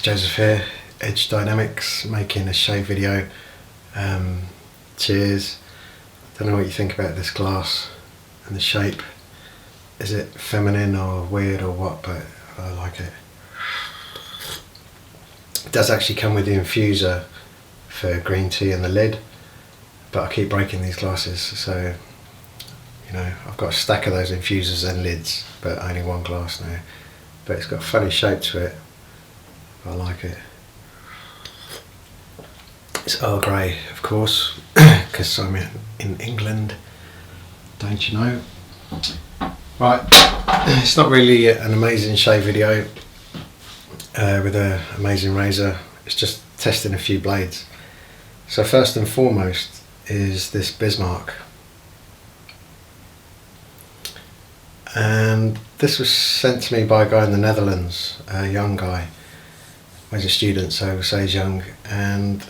Joseph here, Edge Dynamics, making a shave video. Cheers. Don't know what you think about this glass and the shape. Is it feminine or weird or what, but I like it. It does actually come with the infuser for green tea and the lid, but I keep breaking these glasses, so you know, I've got a stack of those infusers and lids, but only one glass now. But it's got a funny shape to it. I like it. It's Earl Grey, of course, because I'm in England, don't you know? Right, it's not really an amazing shave video with an amazing razor. It's just testing a few blades. So first and foremost is this Bismarck. And this was sent to me by a guy in the Netherlands, a young guy. He's a student, so we'll say he's young, and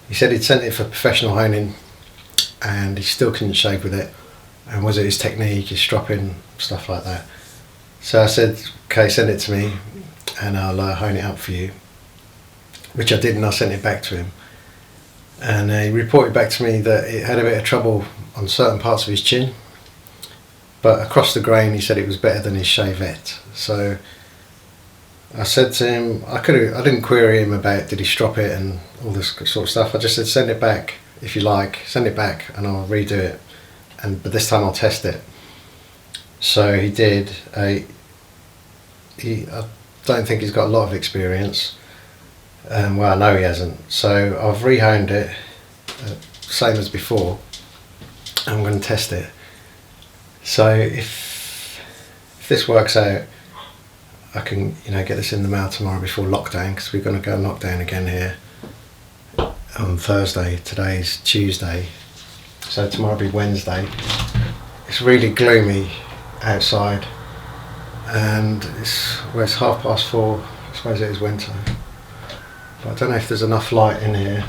he said he'd sent it for professional honing and he still couldn't shave with it, and was it his technique, his stropping, stuff like that. So I said, okay, send it to me and I'll hone it up for you, which I did, and I sent it back to him, and he reported back to me that it had a bit of trouble on certain parts of his chin, but across the grain he said it was better than his Shavette. So I said to him, I didn't query him about did he strop it and all this sort of stuff. I just said, send it back if you like, send it back and I'll redo it, but this time I'll test it. So he did. I don't think he's got a lot of experience. Well, I know he hasn't. So I've rehoned it, same as before. I'm going to test it. So if this works out, I can, get this in the mail tomorrow before lockdown, because we're going to go lockdown again here on Thursday. Today's Tuesday, so tomorrow will be Wednesday. It's really gloomy outside, and it's 4:30. I suppose it is winter, but I don't know if there's enough light in here.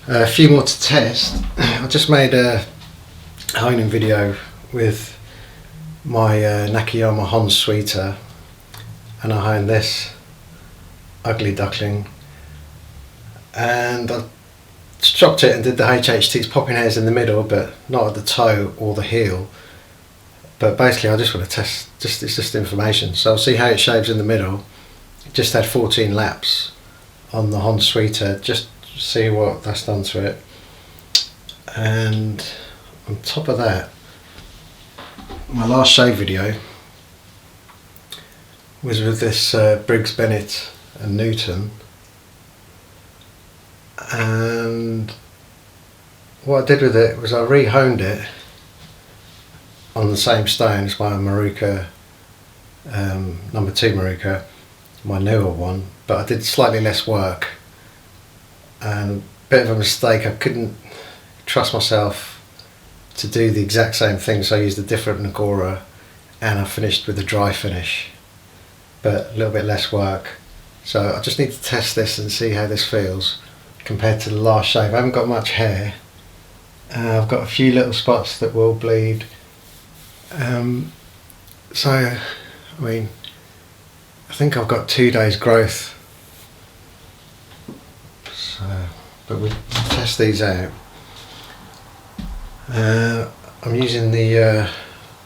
A few more to test. I just made a honing video with my Nakayama Hon Sweeter, and I honed this ugly duckling, and I chopped it and did the HHTs, popping hairs in the middle but not at the toe or the heel. But basically I just want to test, it's just information, so I'll see how it shaves in the middle. Just had 14 laps on the Hon Sweeter, just see what that's done to it. And on top of that, my last shave video was with this Briggs Bennett and Newton, and what I did with it was I re-honed it on the same stone as my Maruka, number 2 Maruka, my newer one, but I did slightly less work, and a bit of a mistake, I couldn't trust myself to do the exact same thing, so I used a different Ngora and I finished with a dry finish, but a little bit less work. So I just need to test this and see how this feels compared to the last shave. I haven't got much hair. I've got a few little spots that will bleed. So, I mean, I think I've got 2 days growth. So, but we'll test these out. I'm using the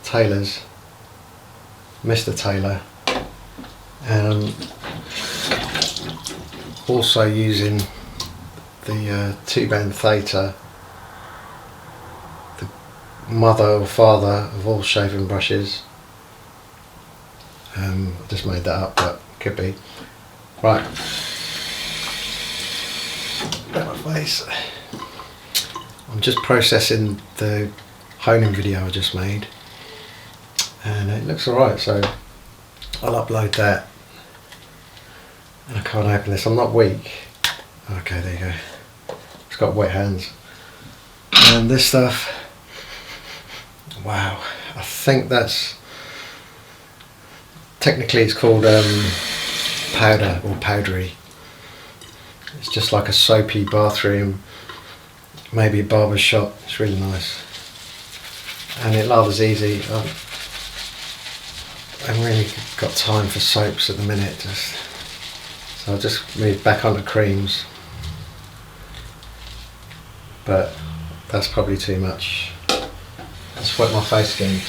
Taylor's, Mr. Taylor, and I'm also using the 2-band Theta, the mother or father of all shaving brushes. I just made that up, but could be. Right, at my face. I'm just processing the honing video I just made, and it looks alright, so I'll upload that. And I can't open this, I'm not weak. Okay, there you go. It's got wet hands. And this stuff, wow, I think that's, technically it's called powder or powdery. It's just like a soapy bathroom, maybe a barber shop. It's really nice, and it lathers easy. I haven't really got time for soaps at the minute. Just So I'll just move back onto creams, but that's probably too much. Let's wet my face again.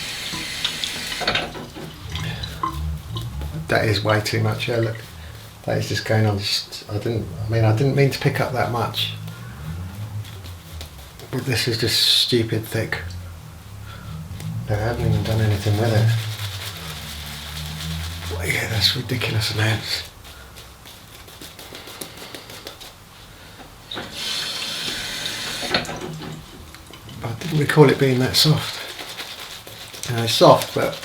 That is way too much. Yeah, look, that is just going on. I didn't mean to pick up that much, but this is just stupid thick. I haven't even done anything with it. Well, yeah, that's ridiculous amounts. I didn't recall it being that soft. It's soft, but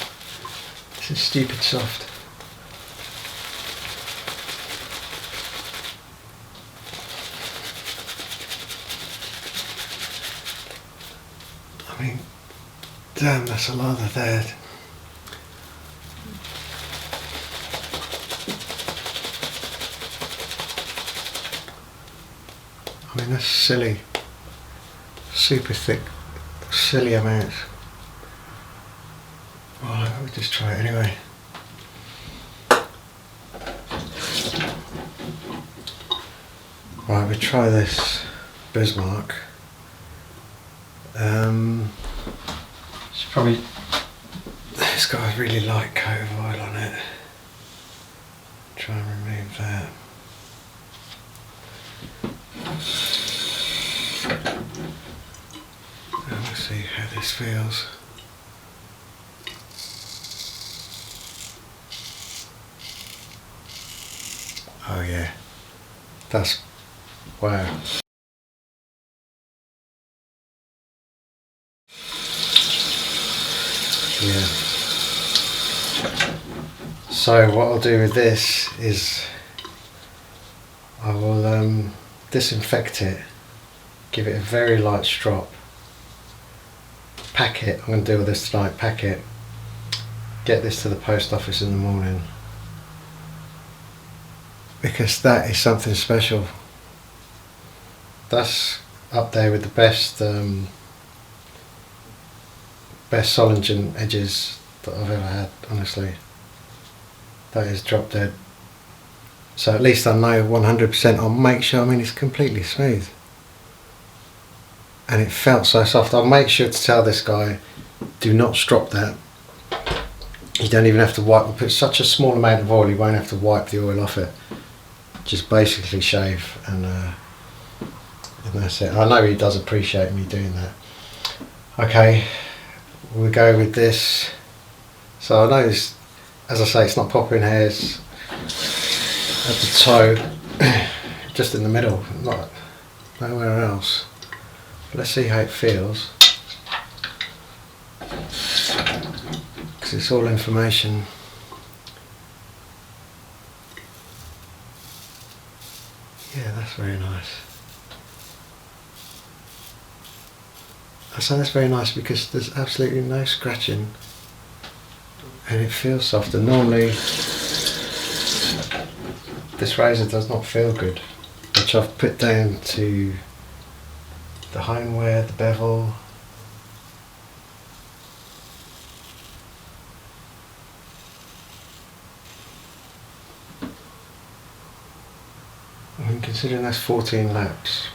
this is stupid soft. I mean, damn, that's a lather there. I mean, that's silly. Super thick, silly amounts. Right, we'll just try it anyway. Right, we'll try this Bismarck. It's probably, it's got a really light coat of oil on it. Try and remove that. And we'll see how this feels. Oh yeah, that's, wow. Yeah. So what I'll do with this is I will disinfect it, give it a very light strop, pack it. I'm going to do all this tonight, pack it, get this to the post office in the morning, because that is something special. That's up there with the best best Solingen edges that I've ever had, honestly. That is drop dead. So at least I know 100%. I'll make sure, I mean, it's completely smooth. And it felt so soft. I'll make sure to tell this guy, do not strop that. You don't even have to wipe. We'll put such a small amount of oil, you won't have to wipe the oil off it. Just basically shave and that's it. I know he does appreciate me doing that. Okay, we'll go with this. So I know it's, as I say, it's not popping hairs at the toe, just in the middle, not nowhere else. But let's see how it feels, because it's all information. Yeah, that's very nice. I say that's very nice because there's absolutely no scratching and it feels softer. Normally this razor does not feel good, which I've put down to the homeware, the bevel. I mean, considering that's 14 laps.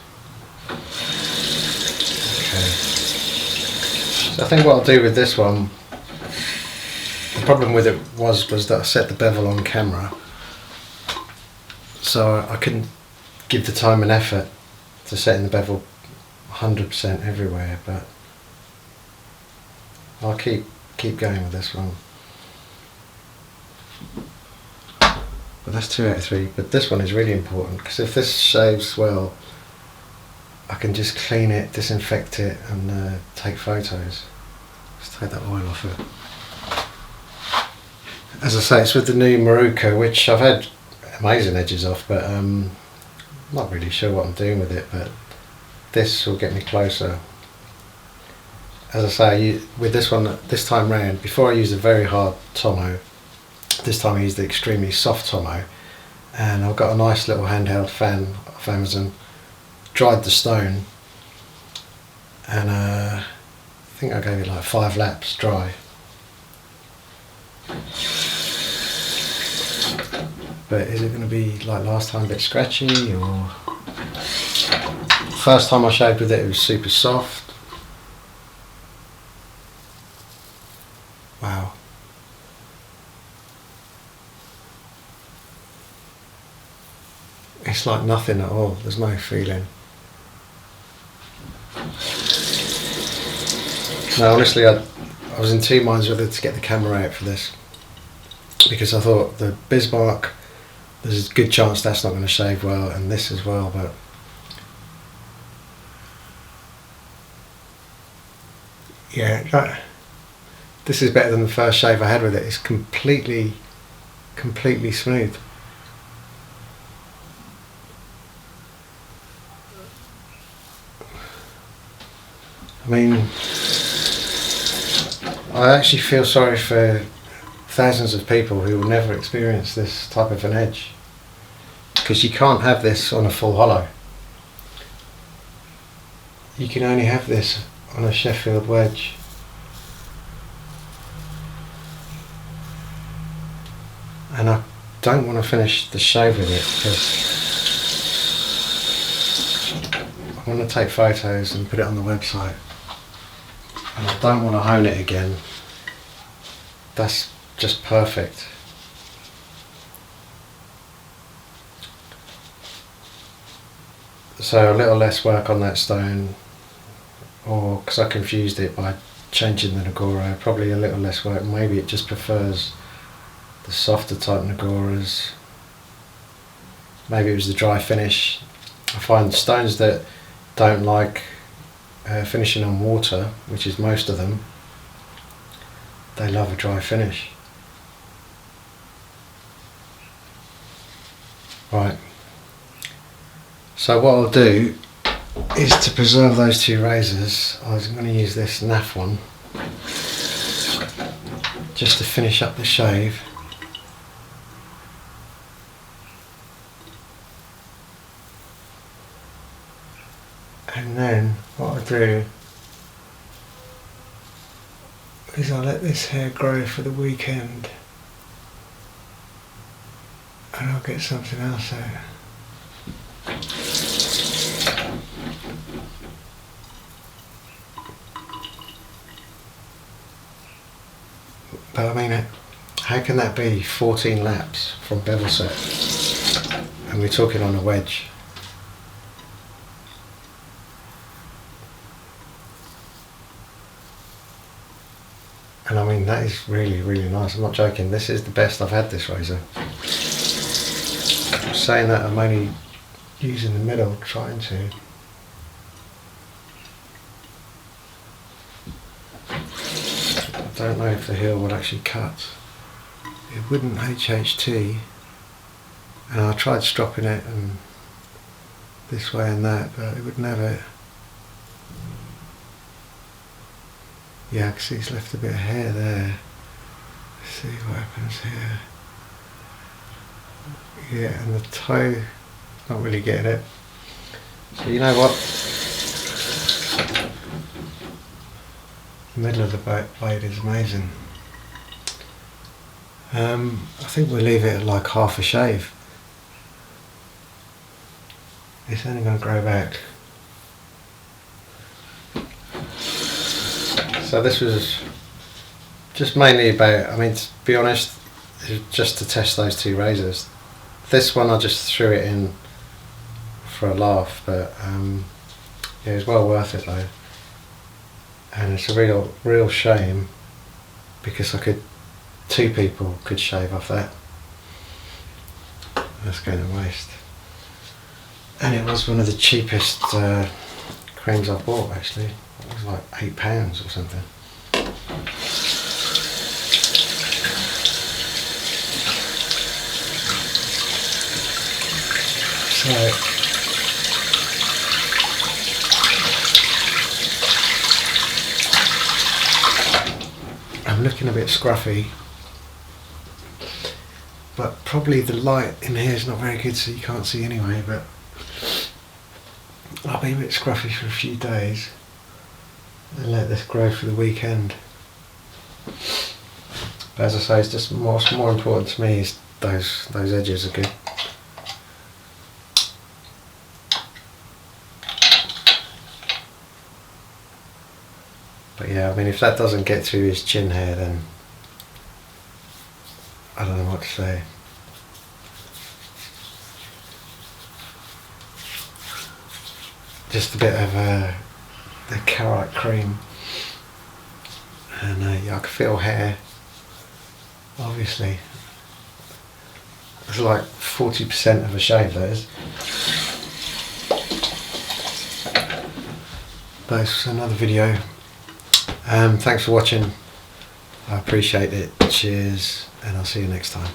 Okay. So I think what I'll do with this one, the problem with it was that I set the bevel on camera, so I couldn't give the time and effort to setting the bevel 100% everywhere, but I'll keep going with this one. But that's 2 out of 3, but this one is really important, because if this shaves well, I can just clean it, disinfect it and take photos. Just take that oil off it. As I say, it's with the new Maruka, which I've had amazing edges off, but I'm not really sure what I'm doing with it, but this will get me closer. As I say, with this one, this time round, before I used a very hard Tomo, this time I used the extremely soft Tomo, and I've got a nice little handheld fan off Amazon, dried the stone, and I think I gave it like 5 laps dry. but is it going to be like last time, a bit scratchy, or first time I shaved with it was super soft. Wow. It's like nothing at all, there's no feeling. No, honestly, I was in two minds whether to get the camera out for this, because I thought the Bismarck, there's a good chance that's not going to shave well, and this as well, but yeah, this is better than the first shave I had with it. It's completely smooth. I mean, I actually feel sorry for thousands of people who will never experience this type of an edge, because you can't have this on a full hollow. You can only have this on a Sheffield wedge. And I don't want to finish the shave with it because I want to take photos and put it on the website, and I don't want to hone it again. That's just perfect. So a little less work on that stone, or because I confused it by changing the Nagoro, probably a little less work. Maybe it just prefers the softer type Nagoras. Maybe it was the dry finish. I find stones that don't like finishing on water, which is most of them, they love a dry finish. Right, so what I'll do is, to preserve those two razors, I was going to use this NAF one just to finish up the shave. And then what I'll do is I'll let this hair grow for the weekend, and I'll get something else out. But I mean, how can that be 14 laps from bevel set? And we're talking on a wedge. And I mean, that is really, really nice. I'm not joking. This is the best I've had, this razor. I'm saying that I'm only using the middle, trying to. I don't know if the heel would actually cut. It wouldn't HHT. And I tried stropping it and this way and that, but it would never. Yeah, I can see it's left a bit of hair there. Let's see what happens here. Yeah, and the toe, not really getting it. So you know what? The middle of the blade is amazing. I think we'll leave it at like half a shave. It's only going to grow back. So this was just mainly about, I mean, to be honest, just to test those two razors. This one I just threw it in for a laugh, but yeah, it was well worth it though. And it's a real shame, because two people could shave off that. That's going to waste. And it was one of the cheapest creams I bought actually. It was like £8 or something. So I'm looking a bit scruffy, but probably the light in here is not very good, so you can't see anyway, but I'll be a bit scruffy for a few days and let this grow for the weekend. But as I say, it's just what's more important to me is those edges are good. But yeah, I mean, if that doesn't get through his chin hair, then I don't know what to say. Just a bit of the carrot cream, and yeah, I can feel hair. Obviously, it's like 40% of a shave, that is. That's another video. Thanks for watching. I appreciate it. Cheers, and I'll see you next time.